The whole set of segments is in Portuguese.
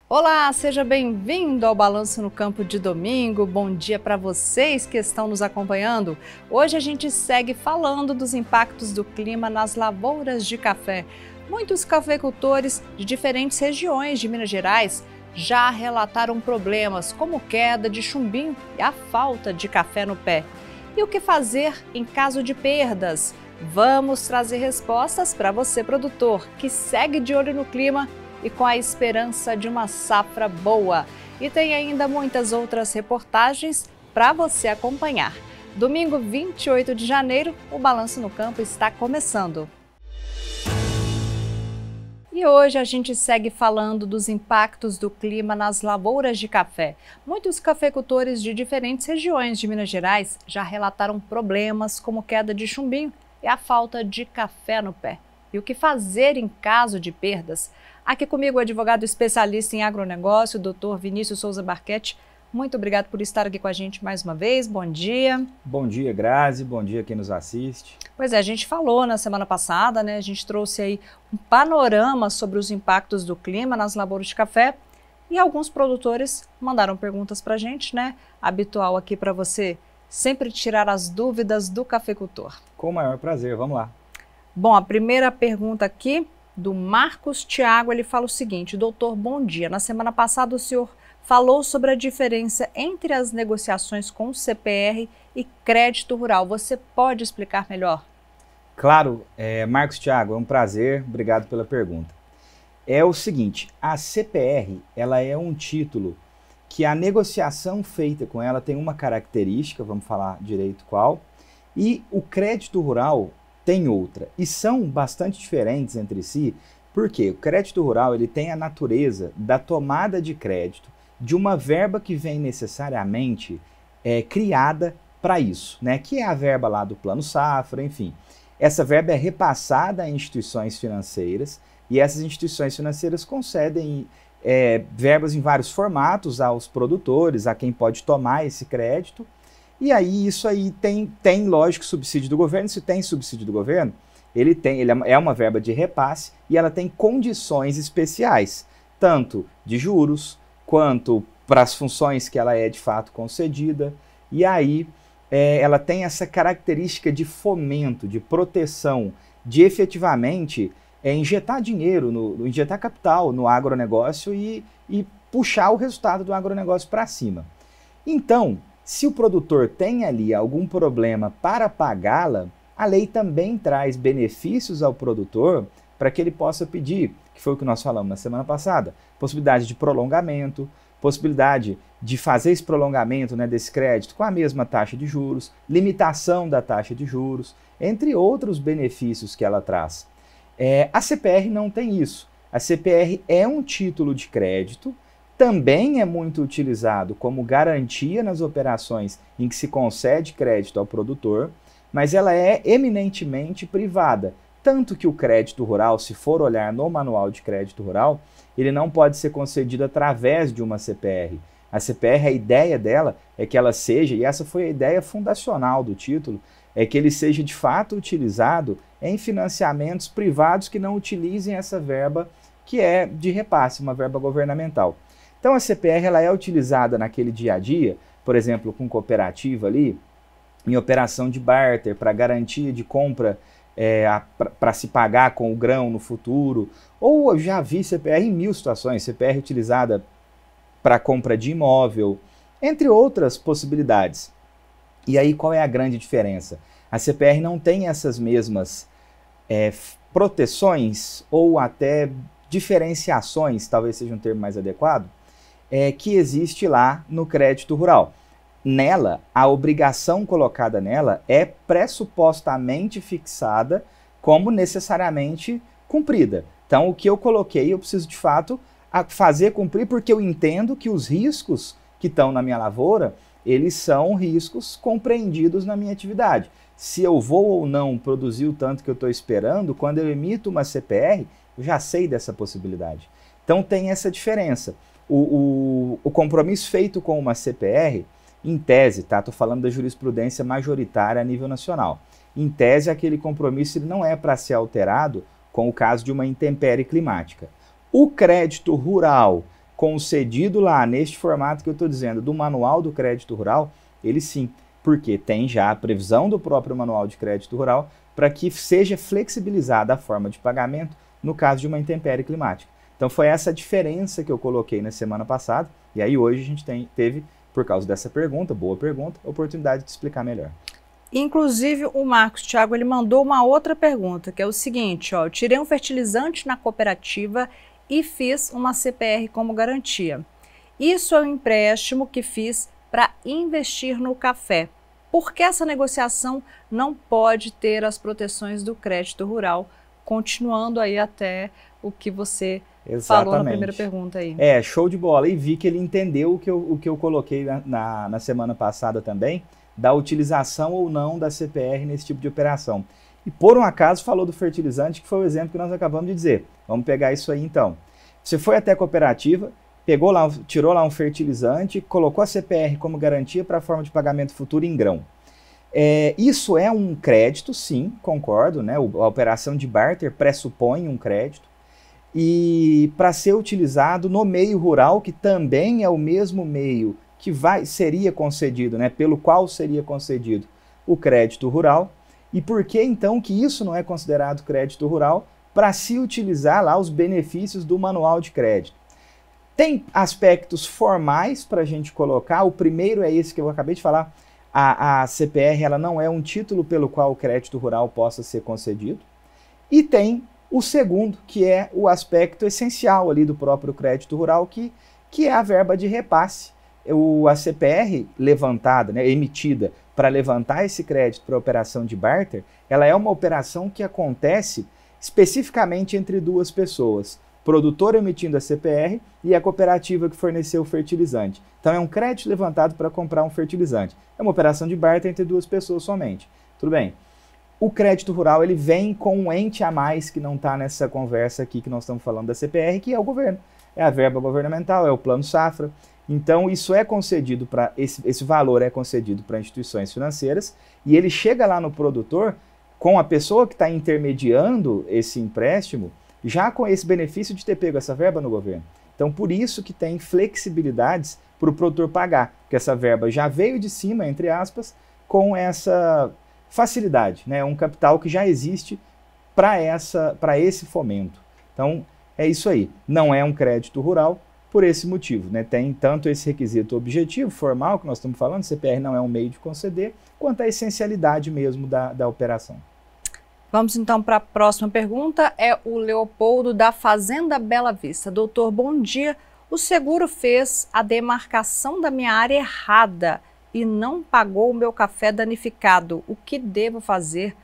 Olá, seja bem-vindo ao Balanço no Campo de domingo. Bom dia para vocês que estão nos acompanhando. Hoje a gente segue falando dos impactos do clima nas lavouras de café. Muitos cafeicultores de diferentes regiões de Minas Gerais já relataram problemas como queda de chumbinho e a falta de café no pé. E o que fazer em caso de perdas? Vamos trazer respostas para você, produtor, que segue de olho no clima e com a esperança de uma safra boa. E tem ainda muitas outras reportagens para você acompanhar. Domingo 28 de janeiro, o Balanço no Campo está começando. E hoje a gente segue falando dos impactos do clima nas lavouras de café. Muitos cafeicultores de diferentes regiões de Minas Gerais já relataram problemas como queda de chumbinho e a falta de café no pé. E o que fazer em caso de perdas? Aqui comigo o advogado especialista em agronegócio, Dr. Vinícius Souza Barchetti. Muito obrigado por estar aqui com a gente mais uma vez. Bom dia. Bom dia, Grazi. Bom dia quem nos assiste. Pois é, a gente falou na semana passada, né? A gente trouxe aí um panorama sobre os impactos do clima nas lavouras de café e alguns produtores mandaram perguntas para a gente, né? Habitual aqui para você sempre tirar as dúvidas do cafeicultor. Com o maior prazer, vamos lá. Bom, a primeira pergunta aqui do Marcos Thiago, ele fala o seguinte: doutor, bom dia. Na semana passada o senhor falou sobre a diferença entre as negociações com o CPR e crédito rural. Você pode explicar melhor? Claro, Marcos Thiago, é um prazer, obrigado pela pergunta. É o seguinte, a CPR, ela é um título que a negociação feita com ela tem uma característica, vamos falar direito qual, e o crédito rural tem outra, e são bastante diferentes entre si, porque o crédito rural ele tem a natureza da tomada de crédito de uma verba que vem necessariamente criada para isso, né? Que é a verba lá do Plano Safra, enfim. Essa verba é repassada a instituições financeiras e essas instituições financeiras concedem verbas em vários formatos aos produtores, a quem pode tomar esse crédito. E aí isso aí tem lógico, subsídio do governo. Se tem subsídio do governo, ele é uma verba de repasse e ela tem condições especiais, tanto de juros, quanto para as funções que ela é de fato concedida. E aí ela tem essa característica de fomento, de proteção, de efetivamente injetar dinheiro, injetar capital no agronegócio e puxar o resultado do agronegócio para cima. Então, se o produtor tem ali algum problema para pagá-la, a lei também traz benefícios ao produtor para que ele possa pedir, que foi o que nós falamos na semana passada, possibilidade de prolongamento, possibilidade de fazer esse prolongamento, né, desse crédito com a mesma taxa de juros, limitação da taxa de juros, entre outros benefícios que ela traz. A CPR não tem isso. A CPR é um título de crédito, também é muito utilizado como garantia nas operações em que se concede crédito ao produtor, mas ela é eminentemente privada. Tanto que o crédito rural, se for olhar no manual de crédito rural, ele não pode ser concedido através de uma CPR. A CPR, a ideia dela é que ela seja, e essa foi a ideia fundacional do título, é que ele seja de fato utilizado em financiamentos privados que não utilizem essa verba que é de repasse, uma verba governamental. Então a CPR ela é utilizada naquele dia a dia, por exemplo, com cooperativa ali, em operação de barter, para garantia de compra, para se pagar com o grão no futuro, ou eu já vi CPR em mil situações, CPR utilizada para compra de imóvel, entre outras possibilidades. E aí qual é a grande diferença? A CPR não tem essas mesmas proteções ou até diferenciações, talvez seja um termo mais adequado, que existe lá no crédito rural. Nela, a obrigação colocada nela é pressupostamente fixada como necessariamente cumprida. Então, o que eu coloquei, eu preciso de fato fazer cumprir, porque eu entendo que os riscos que estão na minha lavoura, eles são riscos compreendidos na minha atividade. Se eu vou ou não produzir o tanto que eu estou esperando, quando eu emito uma CPR, eu já sei dessa possibilidade. Então, tem essa diferença. O compromisso feito com uma CPR, em tese, tá? Estou falando da jurisprudência majoritária a nível nacional. Em tese, aquele compromisso ele não é para ser alterado com o caso de uma intempérie climática. O crédito rural concedido lá, neste formato que eu estou dizendo, do Manual do Crédito Rural, ele sim, porque tem já a previsão do próprio Manual de Crédito Rural para que seja flexibilizada a forma de pagamento no caso de uma intempérie climática. Então foi essa diferença que eu coloquei na semana passada, e aí hoje a gente teve, por causa dessa pergunta, boa pergunta, a oportunidade de explicar melhor. Inclusive o Marcos Thiago, ele mandou uma outra pergunta, que é o seguinte, ó, eu tirei um fertilizante na cooperativa e fiz uma CPR como garantia. Isso é um empréstimo que fiz para investir no café. Por que essa negociação não pode ter as proteções do crédito rural? Continuando aí até o que você falou na primeira pergunta aí. Show de bola. E vi que ele entendeu o que eu coloquei na semana passada também, da utilização ou não da CPR nesse tipo de operação. E por um acaso falou do fertilizante, que foi o exemplo que nós acabamos de dizer. Vamos pegar isso aí então. Você foi até a cooperativa, tirou lá um fertilizante, colocou a CPR como garantia para a forma de pagamento futuro em grão. Isso é um crédito, sim, concordo, né? A operação de barter pressupõe um crédito. E para ser utilizado no meio rural, que também é o mesmo meio que seria concedido, né? Pelo qual seria concedido o crédito rural. E por que então que isso não é considerado crédito rural? Para se utilizar lá os benefícios do manual de crédito. Tem aspectos formais para a gente colocar. O primeiro é esse que eu acabei de falar. A CPR ela não é um título pelo qual o crédito rural possa ser concedido. E tem o segundo, que é o aspecto essencial ali do próprio crédito rural, que é a verba de repasse. A CPR levantada, né, emitida para levantar esse crédito para a operação de barter, ela é uma operação que acontece especificamente entre duas pessoas, produtor emitindo a CPR e a cooperativa que forneceu o fertilizante. Então é um crédito levantado para comprar um fertilizante. É uma operação de barter entre duas pessoas somente. Tudo bem. O crédito rural ele vem com um ente a mais que não está nessa conversa aqui que nós estamos falando da CPR, que é o governo. É a verba governamental, é o plano safra. Então isso é concedido para, esse valor é concedido para instituições financeiras e ele chega lá no produtor com a pessoa que está intermediando esse empréstimo, já com esse benefício de ter pego essa verba no governo. Então, por isso que tem flexibilidades para o produtor pagar, porque essa verba já veio de cima, entre aspas, com essa facilidade, né? Um capital que já existe para esse fomento. Então, é isso aí. Não é um crédito rural por esse motivo, né? Tem tanto esse requisito objetivo, formal, que nós estamos falando, CPR não é um meio de conceder, quanto a essencialidade mesmo da operação. Vamos então para a próxima pergunta, é o Leopoldo da Fazenda Bela Vista. Doutor, bom dia. O seguro fez a demarcação da minha área errada e não pagou o meu café danificado. O que devo fazer?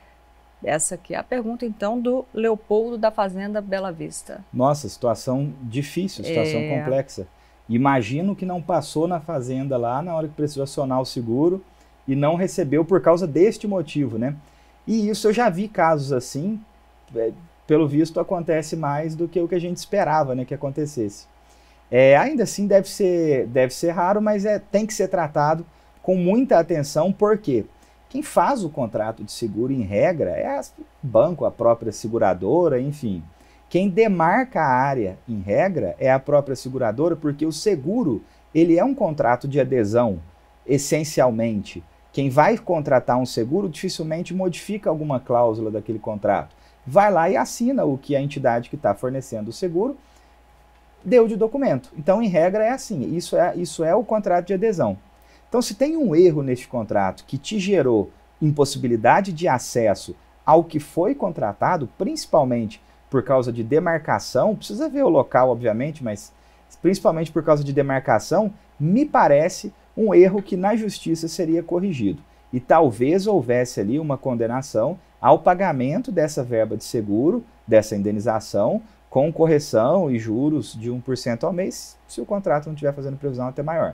Essa aqui é a pergunta então do Leopoldo da Fazenda Bela Vista. Nossa, situação difícil, situação complexa. Imagino que não passou na fazenda lá na hora que precisou acionar o seguro e não recebeu por causa deste motivo, né? E isso eu já vi casos assim, pelo visto acontece mais do que o que a gente esperava, né, que acontecesse. Ainda assim deve ser raro, mas tem que ser tratado com muita atenção, porque quem faz o contrato de seguro em regra é o banco, a própria seguradora, enfim. Quem demarca a área em regra é a própria seguradora, porque o seguro ele é um contrato de adesão, essencialmente. Quem vai contratar um seguro dificilmente modifica alguma cláusula daquele contrato. Vai lá e assina o que a entidade que está fornecendo o seguro deu de documento. Então, em regra, é assim. Isso é o contrato de adesão. Então, se tem um erro neste contrato que te gerou impossibilidade de acesso ao que foi contratado, principalmente por causa de demarcação, precisa ver o local, obviamente, mas principalmente por causa de demarcação, me parece um erro que na justiça seria corrigido. E talvez houvesse ali uma condenação ao pagamento dessa verba de seguro, dessa indenização, com correção e juros de 1% ao mês, se o contrato não estiver fazendo previsão até maior.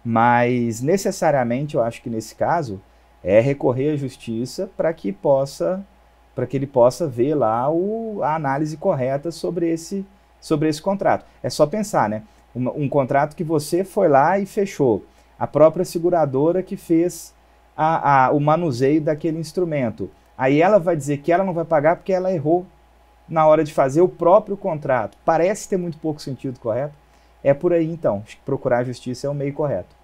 Mas necessariamente eu acho que nesse caso é recorrer à justiça para que ele possa ver lá a análise correta sobre esse contrato. É só pensar, né? Um contrato que você foi lá e fechou. A própria seguradora que fez o manuseio daquele instrumento. Aí ela vai dizer que ela não vai pagar porque ela errou na hora de fazer o próprio contrato. Parece ter muito pouco sentido, correto? É por aí então, acho que procurar a justiça é o meio correto.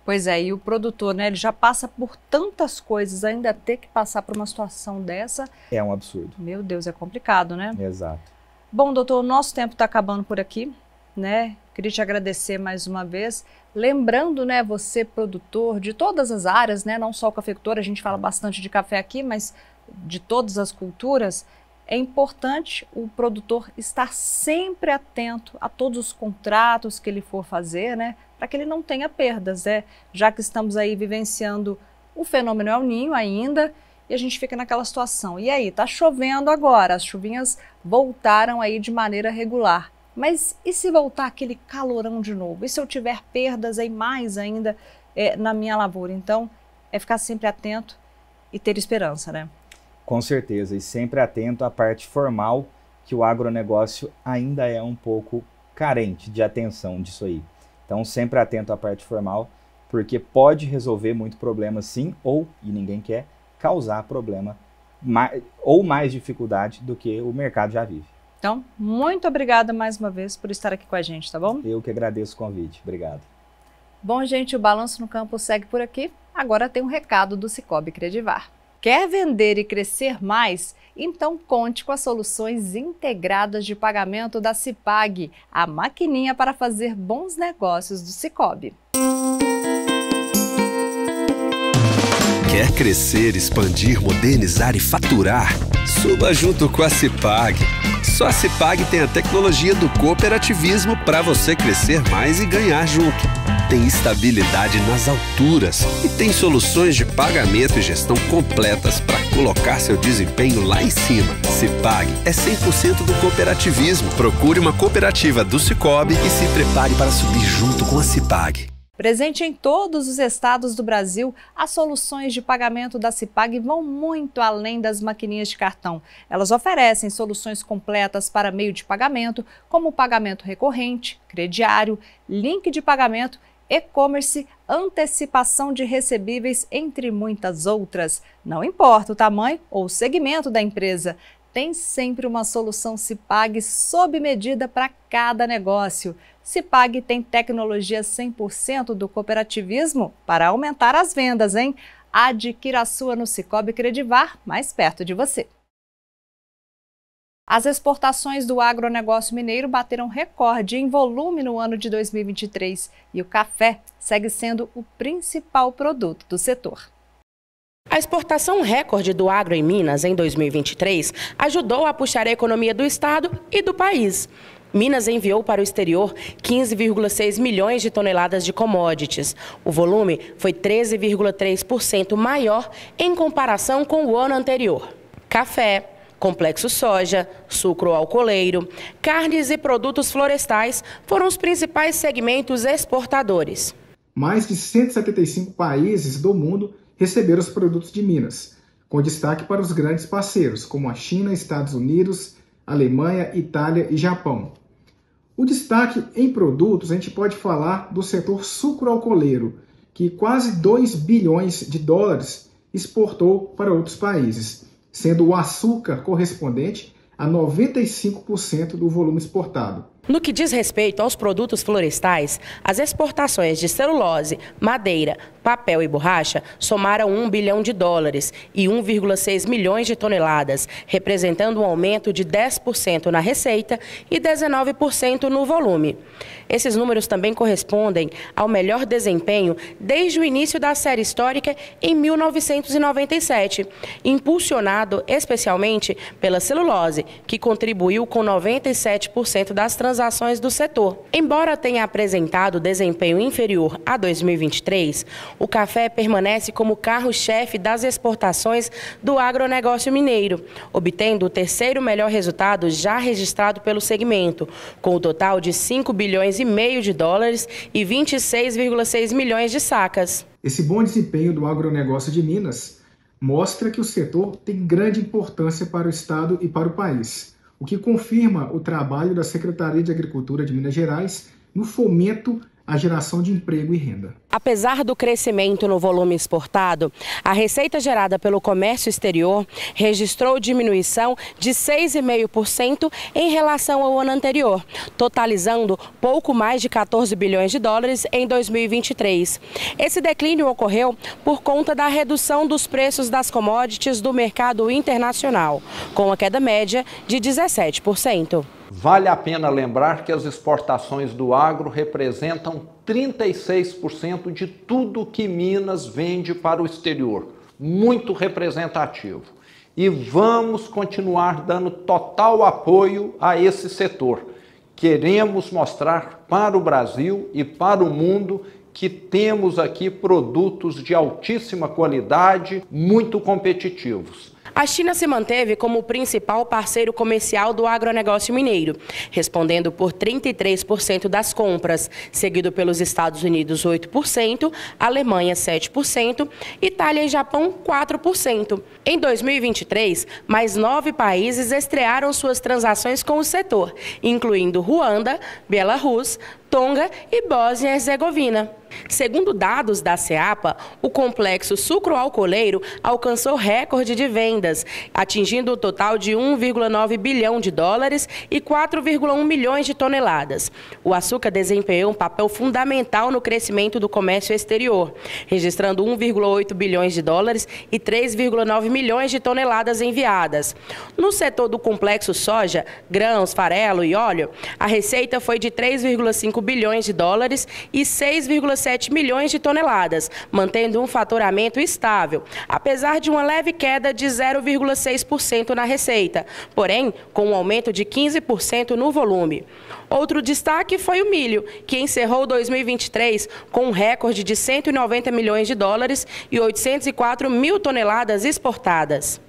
Pois é, e o produtor, né, ele já passa por tantas coisas, ainda ter que passar por uma situação dessa... É um absurdo. Meu Deus, é complicado, né? Exato. Bom, doutor, o nosso tempo está acabando por aqui, né? Queria te agradecer mais uma vez. Lembrando, né, você produtor de todas as áreas, né, não só o cafeicultor, a gente fala bastante de café aqui, mas de todas as culturas, é importante o produtor estar sempre atento a todos os contratos que ele for fazer, né, para que ele não tenha perdas, né, já que estamos aí vivenciando o fenômeno El Niño ainda, e a gente fica naquela situação. E aí, tá chovendo agora, as chuvinhas voltaram aí de maneira regular. Mas e se voltar aquele calorão de novo? E se eu tiver perdas aí mais ainda na minha lavoura? Então, é ficar sempre atento e ter esperança, né? Com certeza, e sempre atento à parte formal, que o agronegócio ainda é um pouco carente de atenção disso aí. Então, sempre atento à parte formal, porque pode resolver muito problema sim, ou, e ninguém quer, causar problema ou mais dificuldade do que o mercado já vive. Então, muito obrigada mais uma vez por estar aqui com a gente, tá bom? Eu que agradeço o convite. Obrigado. Bom, gente, o Balanço no Campo segue por aqui. Agora tem um recado do Sicoob Credivar. Quer vender e crescer mais? Então conte com as soluções integradas de pagamento da Cipag, a maquininha para fazer bons negócios do Sicoob. Quer crescer, expandir, modernizar e faturar? Suba junto com a Cipag. Só a Cipag tem a tecnologia do cooperativismo para você crescer mais e ganhar junto. Tem estabilidade nas alturas e tem soluções de pagamento e gestão completas para colocar seu desempenho lá em cima. Cipag é 100% do cooperativismo. Procure uma cooperativa do Sicoob e se prepare para subir junto com a Cipag. Presente em todos os estados do Brasil, as soluções de pagamento da Cipag vão muito além das maquininhas de cartão. Elas oferecem soluções completas para meio de pagamento, como pagamento recorrente, crediário, link de pagamento, e-commerce, antecipação de recebíveis, entre muitas outras. Não importa o tamanho ou o segmento da empresa, tem sempre uma solução Cipag sob medida para cada negócio. Cipag tem tecnologia 100% do cooperativismo para aumentar as vendas, hein? Adquira a sua no Sicoob Credivar, mais perto de você. As exportações do agronegócio mineiro bateram recorde em volume no ano de 2023 e o café segue sendo o principal produto do setor. A exportação recorde do agro em Minas em 2023 ajudou a puxar a economia do estado e do país. Minas enviou para o exterior 15,6 milhões de toneladas de commodities. O volume foi 13,3% maior em comparação com o ano anterior. Café, complexo soja, sucro alcooleiro, carnes e produtos florestais foram os principais segmentos exportadores. Mais de 175 países do mundo receberam os produtos de Minas, com destaque para os grandes parceiros, como a China, Estados Unidos, Alemanha, Itália e Japão. O destaque em produtos, a gente pode falar do setor sucroalcooleiro, que quase 2 bilhões de dólares exportou para outros países, sendo o açúcar correspondente a 95% do volume exportado. No que diz respeito aos produtos florestais, as exportações de celulose, madeira, papel e borracha somaram 1 bilhão de dólares e 1,6 milhões de toneladas, representando um aumento de 10% na receita e 19% no volume. Esses números também correspondem ao melhor desempenho desde o início da série histórica em 1997, impulsionado especialmente pela celulose, que contribuiu com 97% das transações do setor. Embora tenha apresentado desempenho inferior a 2023, o café permanece como carro-chefe das exportações do agronegócio mineiro, obtendo o terceiro melhor resultado já registrado pelo segmento, com o total de 5 bilhões e meio de dólares e 26,6 milhões de sacas. Esse bom desempenho do agronegócio de Minas mostra que o setor tem grande importância para o estado e para o país, o que confirma o trabalho da Secretaria de Agricultura de Minas Gerais no fomento a geração de emprego e renda. Apesar do crescimento no volume exportado, a receita gerada pelo comércio exterior registrou diminuição de 6,5% em relação ao ano anterior, totalizando pouco mais de 14 bilhões de dólares em 2023. Esse declínio ocorreu por conta da redução dos preços das commodities do mercado internacional, com a queda média de 17%. Vale a pena lembrar que as exportações do agro representam 36% de tudo que Minas vende para o exterior. Muito representativo. E vamos continuar dando total apoio a esse setor. Queremos mostrar para o Brasil e para o mundo que temos aqui produtos de altíssima qualidade, muito competitivos. A China se manteve como o principal parceiro comercial do agronegócio mineiro, respondendo por 33% das compras, seguido pelos Estados Unidos 8%, Alemanha 7%, Itália e Japão 4%. Em 2023, mais 9 países estrearam suas transações com o setor, incluindo Ruanda, Bielorrússia, Tonga e Bósnia e Herzegovina. Segundo dados da CEAPA, o complexo sucroalcooleiro alcançou recorde de vendas, atingindo um total de 1,9 bilhão de dólares e 4,1 milhões de toneladas. O açúcar desempenhou um papel fundamental no crescimento do comércio exterior, registrando 1,8 bilhões de dólares e 3,9 milhões de toneladas enviadas. No setor do complexo soja, grãos, farelo e óleo, a receita foi de 3,5 bilhões de dólares e 6,7 milhões de toneladas, mantendo um faturamento estável, apesar de uma leve queda de 0,6% na receita, porém com um aumento de 15% no volume. Outro destaque foi o milho, que encerrou 2023 com um recorde de 190 milhões de dólares e 804 mil toneladas exportadas.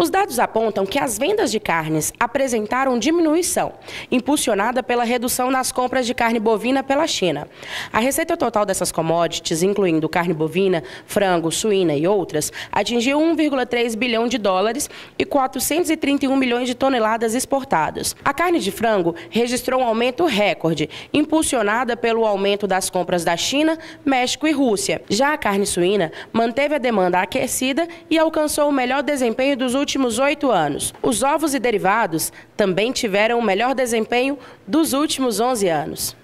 Os dados apontam que as vendas de carnes apresentaram diminuição, impulsionada pela redução nas compras de carne bovina pela China. A receita total dessas commodities, incluindo carne bovina, frango, suína e outras, atingiu 1,3 bilhão de dólares e 431 milhões de toneladas exportadas. A carne de frango registrou um aumento recorde, impulsionada pelo aumento das compras da China, México e Rússia. Já a carne suína manteve a demanda aquecida e alcançou o melhor desempenho dos últimos 8 anos. Os ovos e derivados também tiveram o melhor desempenho dos últimos 11 anos.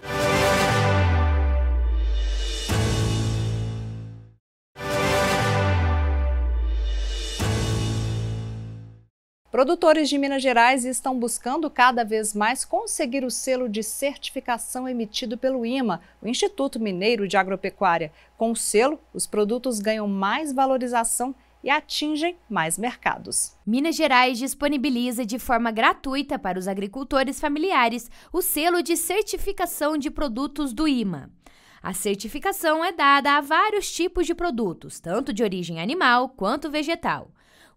Produtores de Minas Gerais estão buscando cada vez mais conseguir o selo de certificação emitido pelo IMA, o Instituto Mineiro de Agropecuária. Com o selo, os produtos ganham mais valorização e atingem mais mercados. Minas Gerais disponibiliza de forma gratuita para os agricultores familiares o selo de certificação de produtos do IMA. A certificação é dada a vários tipos de produtos, tanto de origem animal quanto vegetal.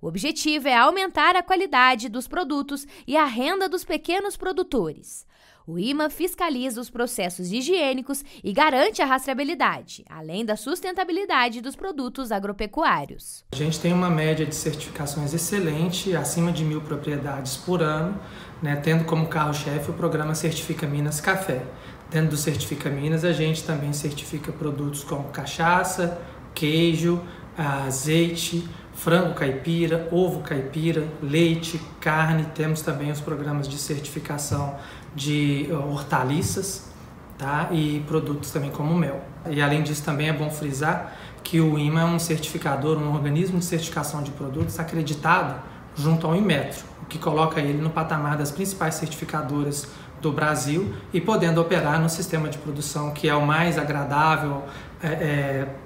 O objetivo é aumentar a qualidade dos produtos e a renda dos pequenos produtores. O IMA fiscaliza os processos higiênicos e garante a rastreabilidade, além da sustentabilidade dos produtos agropecuários. A gente tem uma média de certificações excelente, acima de 1.000 propriedades por ano, tendo como carro-chefe o programa Certifica Minas Café. Dentro do Certifica Minas, a gente também certifica produtos como cachaça, queijo, azeite, frango caipira, ovo caipira, leite, carne. Temos também os programas de certificação de hortaliças, tá? E produtos também como mel. E além disso também é bom frisar que o IMA é um certificador, um organismo de certificação de produtos acreditado junto ao Inmetro, o que coloca ele no patamar das principais certificadoras do Brasil e podendo operar no sistema de produção que é o mais agradável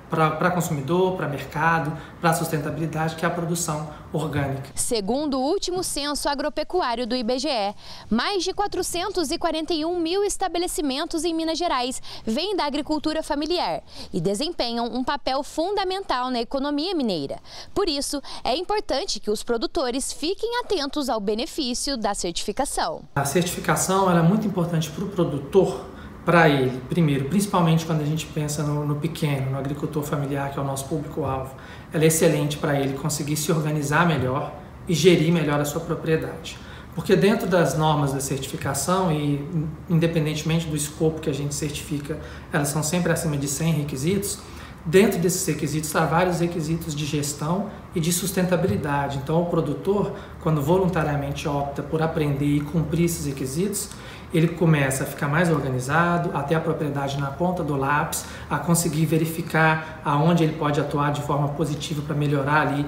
para consumidor, para mercado, para sustentabilidade, que é a produção orgânica. Segundo o último censo agropecuário do IBGE, mais de 441 mil estabelecimentos em Minas Gerais vêm da agricultura familiar e desempenham um papel fundamental na economia mineira. Por isso, é importante que os produtores fiquem atentos ao benefício da certificação. A certificação ela é muito importante para o produtor, para ele, primeiro, principalmente quando a gente pensa no pequeno, no agricultor familiar, que é o nosso público-alvo. Ela é excelente para ele conseguir se organizar melhor e gerir melhor a sua propriedade. Porque dentro das normas da certificação, e independentemente do escopo que a gente certifica, elas são sempre acima de 100 requisitos. Dentro desses requisitos há vários requisitos de gestão e de sustentabilidade. Então o produtor, quando voluntariamente opta por aprender e cumprir esses requisitos, ele começa a ficar mais organizado, a ter a propriedade na ponta do lápis, a conseguir verificar aonde ele pode atuar de forma positiva para melhorar ali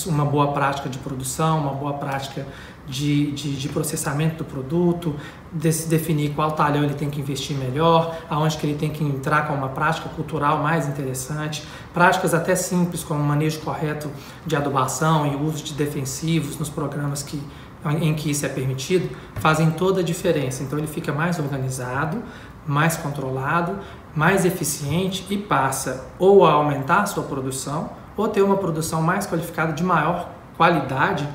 uma boa prática de produção, uma boa prática de processamento do produto, definir qual talhão ele tem que investir melhor, aonde que ele tem que entrar com uma prática cultural mais interessante, práticas até simples como o manejo correto de adubação e o uso de defensivos nos programas em que isso é permitido, fazem toda a diferença. Então ele fica mais organizado, mais controlado, mais eficiente e passa ou a aumentar a sua produção ou ter uma produção mais qualificada de maior qualidade,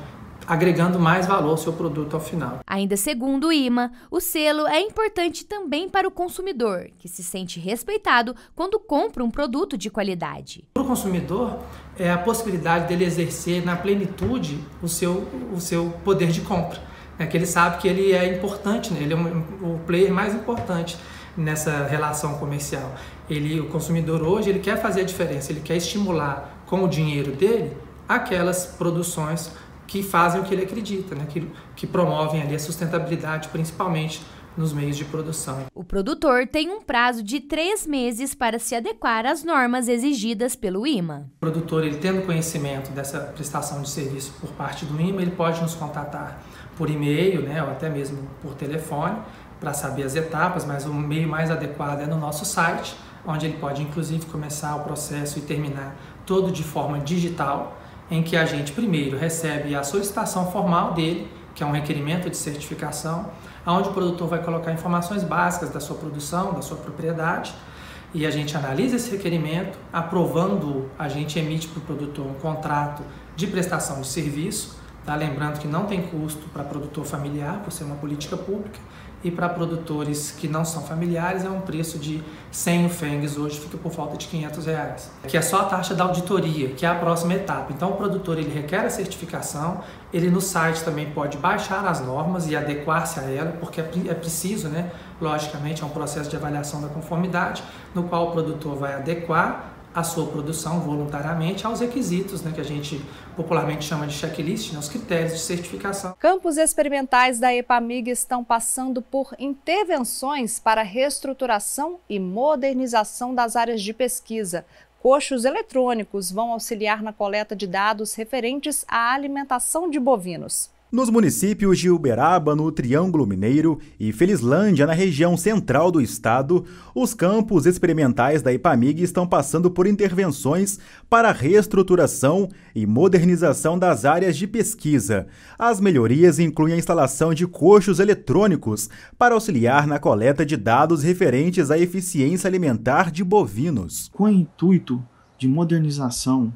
agregando mais valor ao seu produto ao final. Ainda segundo o IMA, o selo é importante também para o consumidor, que se sente respeitado quando compra um produto de qualidade. Para o consumidor, é a possibilidade dele exercer na plenitude o seu poder de compra, né? Que ele sabe que ele é importante, né? Ele é o player mais importante nessa relação comercial. O consumidor hoje ele quer fazer a diferença, ele quer estimular com o dinheiro dele aquelas produções que fazem o que ele acredita, né? que promovem ali a sustentabilidade, principalmente nos meios de produção. O produtor tem um prazo de 3 meses para se adequar às normas exigidas pelo IMA. O produtor, ele tendo conhecimento dessa prestação de serviço por parte do IMA, ele pode nos contatar por e-mail, né? Ou até mesmo por telefone, para saber as etapas, mas o meio mais adequado é no nosso site, onde ele pode inclusive começar o processo e terminar todo de forma digital, em que a gente primeiro recebe a solicitação formal dele, que é um requerimento de certificação, onde o produtor vai colocar informações básicas da sua produção, da sua propriedade, e a gente analisa esse requerimento, aprovando, a gente emite para o produtor um contrato de prestação de serviço, tá? Lembrando que não tem custo para produtor familiar, por ser uma política pública, e para produtores que não são familiares é um preço de 100 UFENGs, hoje fica por volta de R$500, que é só a taxa da auditoria, que é a próxima etapa. Então o produtor ele requer a certificação, ele no site também pode baixar as normas e adequar-se a ela, porque é preciso, né? Logicamente é um processo de avaliação da conformidade, no qual o produtor vai adequar a sua produção voluntariamente aos requisitos, né, que a gente popularmente chama de checklist, né, os critérios de certificação. Campos experimentais da EPAMIG estão passando por intervenções para reestruturação e modernização das áreas de pesquisa. Coxos eletrônicos vão auxiliar na coleta de dados referentes à alimentação de bovinos. Nos municípios de Uberaba, no Triângulo Mineiro, e Felizlândia, na região central do estado, os campos experimentais da EPAMIG estão passando por intervenções para a reestruturação e modernização das áreas de pesquisa. As melhorias incluem a instalação de coxos eletrônicos para auxiliar na coleta de dados referentes à eficiência alimentar de bovinos. Com o intuito de modernização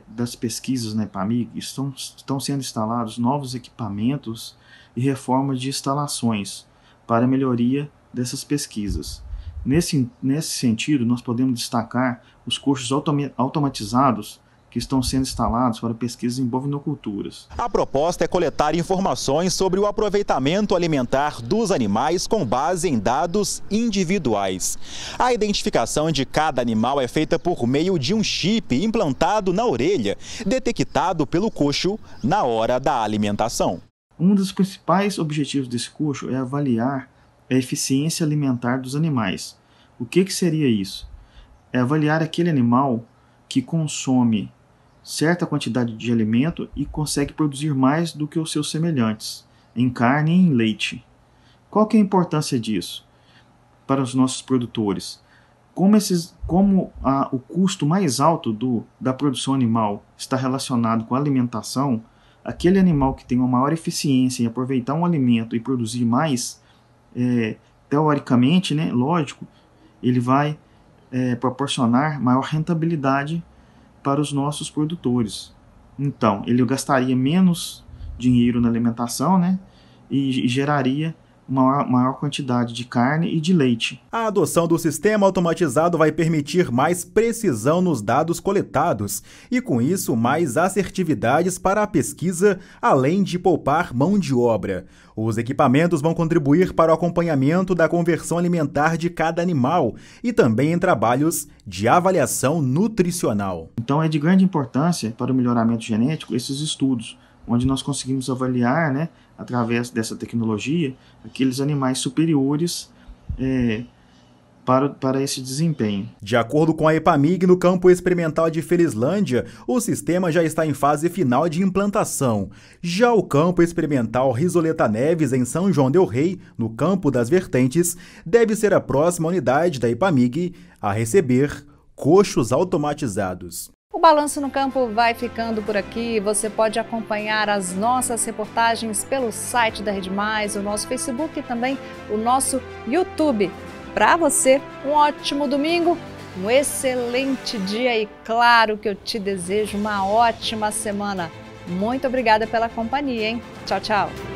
das pesquisas na EPAMIG, estão sendo instalados novos equipamentos e reformas de instalações para a melhoria dessas pesquisas. Nesse sentido, nós podemos destacar os coxos automatizados que estão sendo instalados para pesquisas em bovinoculturas. A proposta é coletar informações sobre o aproveitamento alimentar dos animais com base em dados individuais. A identificação de cada animal é feita por meio de um chip implantado na orelha, detectado pelo coxo na hora da alimentação. Um dos principais objetivos desse coxo é avaliar a eficiência alimentar dos animais. O que seria isso? É avaliar aquele animal que consome certa quantidade de alimento e consegue produzir mais do que os seus semelhantes, em carne e em leite. Qual que é a importância disso para os nossos produtores? Como o custo mais alto da produção animal está relacionado com a alimentação, aquele animal que tem uma maior eficiência em aproveitar um alimento e produzir mais, teoricamente, né, lógico, ele vai proporcionar maior rentabilidade para os nossos produtores. Então, ele gastaria menos dinheiro na alimentação, né, e geraria maior quantidade de carne e de leite. A adoção do sistema automatizado vai permitir mais precisão nos dados coletados e, com isso, mais assertividades para a pesquisa, além de poupar mão de obra. Os equipamentos vão contribuir para o acompanhamento da conversão alimentar de cada animal e também em trabalhos de avaliação nutricional. Então é de grande importância para o melhoramento genético esses estudos, onde nós conseguimos avaliar, né, através dessa tecnologia, aqueles animais superiores para esse desempenho. De acordo com a EPAMIG, no campo experimental de Felizlândia, o sistema já está em fase final de implantação. Já o campo experimental Risoleta Neves, em São João del Rei, no Campo das Vertentes, deve ser a próxima unidade da EPAMIG a receber coxos automatizados. O Balanço no Campo vai ficando por aqui. Você pode acompanhar as nossas reportagens pelo site da Rede Mais, o nosso Facebook e também o nosso YouTube. Para você, um ótimo domingo, um excelente dia e claro que eu te desejo uma ótima semana. Muito obrigada pela companhia, hein? Tchau, tchau.